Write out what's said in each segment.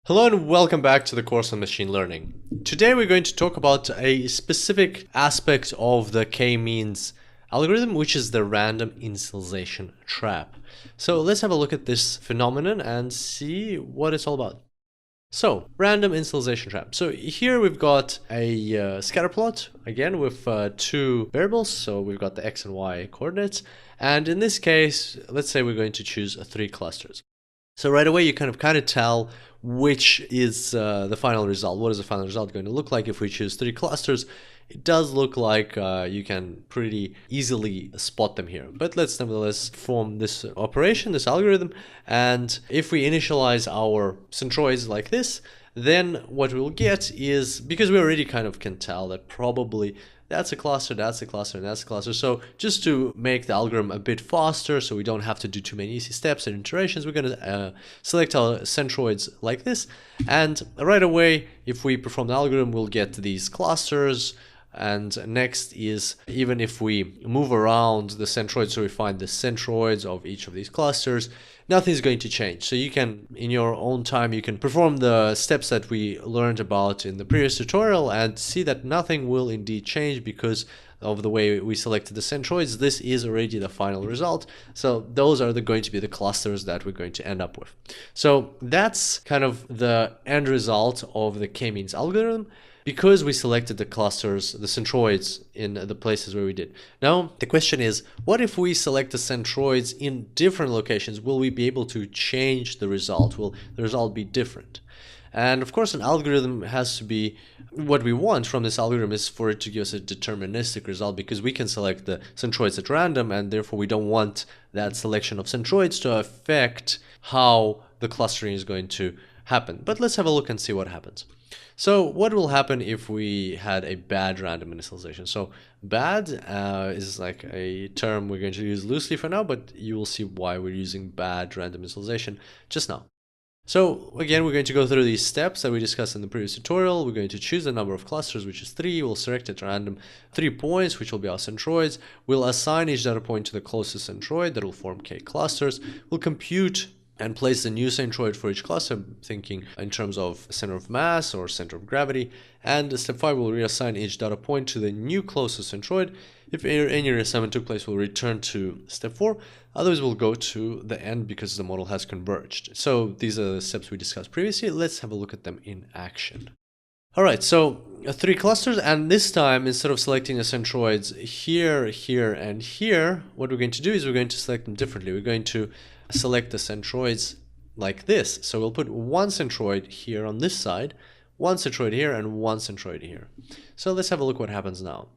Hello and welcome back to the course on machine learning. Today we're going to talk about a specific aspect of the k-means algorithm, which is the random initialization trap. So let's have a look at this phenomenon and see what it's all about. So, random initialization trap. So here we've got a scatter plot, again with two variables. So we've got the x and y coordinates. And in this case, let's say we're going to choose three clusters. So right away you kind of tell which is the final result. What is the final result going to look like if we choose three clusters? It does look like you can pretty easily spot them here. But let's nevertheless form this operation, this algorithm. And if we initialize our centroids like this, then what we'll get is, because we already kind of can tell that probably that's a cluster, that's a cluster, and that's a cluster. So just to make the algorithm a bit faster, so we don't have to do too many easy steps and iterations, we're going to select our centroids like this. And right away, if we perform the algorithm, we'll get these clusters. And next is, even if we move around the centroids, so we find the centroids of each of these clusters, nothing's going to change. So you can, in your own time, you can perform the steps that we learned about in the previous tutorial and see that nothing will indeed change because of the way we selected the centroids. This is already the final result. So those are going to be the clusters that we're going to end up with. So that's kind of the end result of the k-means algorithm, because we selected the clusters, the centroids, in the places where we did. Now, the question is, what if we select the centroids in different locations? Will we be able to change the result? Will the result be different? And of course, an algorithm has to be, what we want from this algorithm is for it to give us a deterministic result, because we can select the centroids at random, and therefore we don't want that selection of centroids to affect how the clustering is going to happen. But let's have a look and see what happens. So what will happen if we had a bad random initialization? So bad is like a term we're going to use loosely for now, but you will see why we're using bad random initialization just now. So again, we're going to go through these steps that we discussed in the previous tutorial. We're going to choose the number of clusters, which is 3. We'll select at random 3 points, which will be our centroids. We'll assign each data point to the closest centroid that will form k clusters. We'll compute and place the new centroid for each cluster, thinking in terms of center of mass or center of gravity. And step 5 will reassign each data point to the new closest centroid. If any reassignment took place, we'll return to step 4. Otherwise, we'll go to the end because the model has converged. So these are the steps we discussed previously. Let's have a look at them in action. All right, so 3 clusters, and this time, instead of selecting the centroids here, here, and here, what we're going to do is we're going to select them differently. We're going to select the centroids like this. So we'll put one centroid here on this side, one centroid here, and one centroid here. So let's have a look what happens now.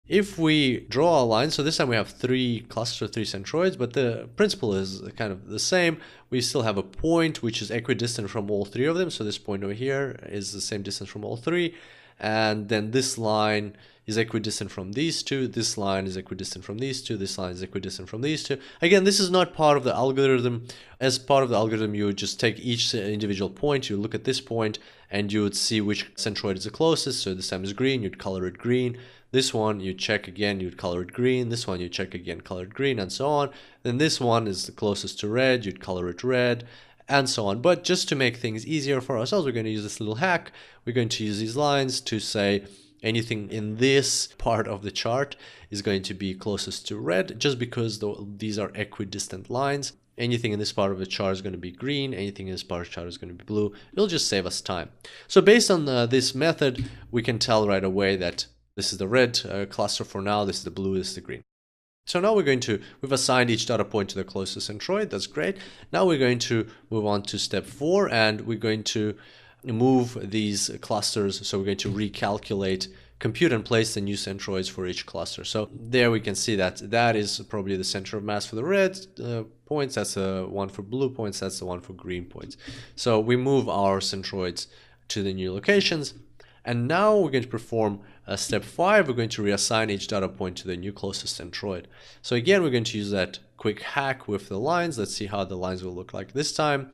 If we draw a line, so this time we have 3 clusters, 3 centroids, but the principle is kind of the same. We still have a point which is equidistant from all 3 of them. So this point over here is the same distance from all 3. And then this line is equidistant from these 2, this line is equidistant from these 2, this line is equidistant from these 2. Again, this is not part of the algorithm. As part of the algorithm, you would just take each individual point, you look at this point, and you would see which centroid is the closest. So this time is green, you'd color it green. This one you check again, you'd color it green. This one you check again, color it green, and so on. Then this one is the closest to red, you'd color it red, and so on. But just to make things easier for ourselves, we're going to use this little hack. We're going to use these lines to say anything in this part of the chart is going to be closest to red, just because these are equidistant lines. Anything in this part of the chart is going to be green, anything in this part of the chart is going to be blue. It'll just save us time. So based on this method, we can tell right away that this is the red cluster for now, this is the blue, this is the green. So now we've assigned each data point to the closest centroid. That's great. Now we're going to move on to step 4, and we're going to move these clusters. So we're going to recalculate, compute, and place the new centroids for each cluster. So there we can see that that is probably the center of mass for the red points. That's the one for blue points. That's the one for green points. So we move our centroids to the new locations. And now we're going to perform step 5. We're going to reassign each data point to the new closest centroid. So again, we're going to use that quick hack with the lines. Let's see how the lines will look like this time.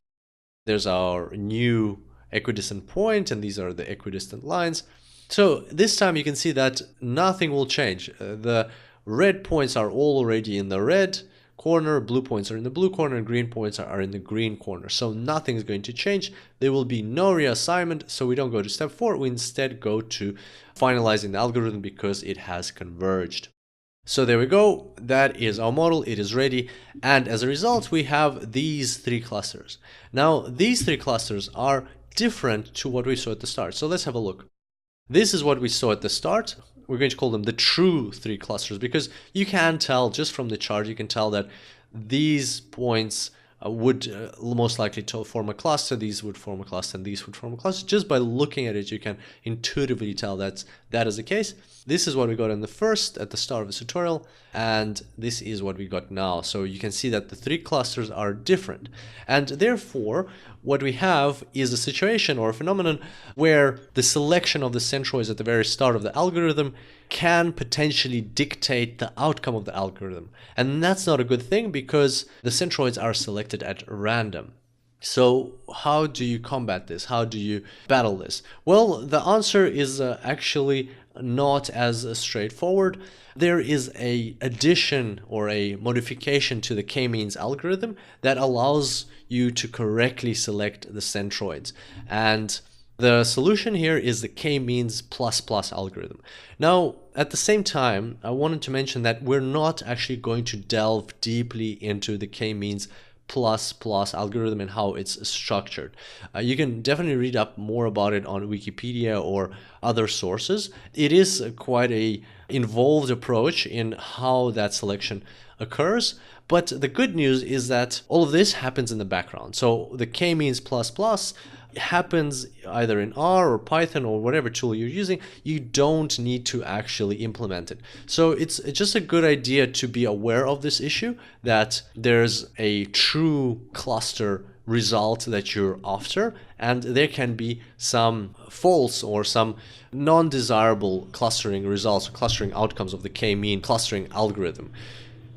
There's our new equidistant point, and these are the equidistant lines. So this time you can see that nothing will change. The red points are all already in the red corner, blue points are in the blue corner, and green points are in the green corner. So nothing is going to change. There will be no reassignment, so we don't go to step 4. We instead go to finalizing the algorithm because it has converged. So there we go. That is our model. It is ready. And as a result, we have these 3 clusters. Now, these 3 clusters are different to what we saw at the start. So let's have a look. This is what we saw at the start. We're going to call them the true 3 clusters because you can tell just from the chart, you can tell that these points would most likely form a cluster, these would form a cluster, and these would form a cluster. Just by looking at it, you can intuitively tell that is the case. This is what we got at the start of the tutorial, and this is what we got now. So you can see that the 3 clusters are different. And therefore, what we have is a situation or a phenomenon where the selection of the centroids at the very start of the algorithm can potentially dictate the outcome of the algorithm. And that's not a good thing because the centroids are selected at random. So how do you combat this? How do you battle this? Well, the answer is actually not as straightforward. There is an addition or a modification to the k-means algorithm that allows you to correctly select the centroids. And the solution here is the k-means plus algorithm. Now, at the same time, I wanted to mention that we're not actually going to delve deeply into the k-means plus algorithm and how it's structured. You can definitely read up more about it on Wikipedia or other sources. It is quite a involved approach in how that selection occurs. But the good news is that all of this happens in the background. So the k-means plus happens either in R or Python or whatever tool you're using. You don't need to actually implement it. So it's just a good idea to be aware of this issue, that there's a true cluster result that you're after, and there can be some false or some non-desirable clustering results, clustering outcomes of the k-mean clustering algorithm.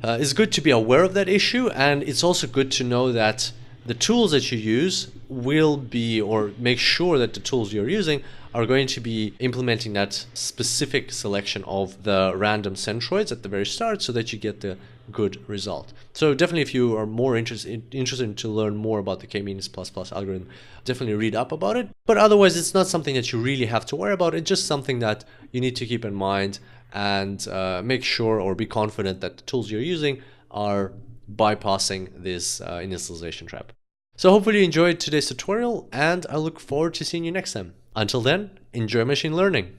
It's good to be aware of that issue, and it's also good to know that the tools that you use will be, or make sure that the tools you're using are going to be implementing that specific selection of the random centroids at the very start so that you get the good result. So definitely, if you are more interested to learn more about the k-means plus algorithm, definitely read up about it. But otherwise, it's not something that you really have to worry about. It's just something that you need to keep in mind and make sure or be confident that the tools you're using are bypassing this initialization trap. So hopefully you enjoyed today's tutorial, and I look forward to seeing you next time. Until then, enjoy machine learning.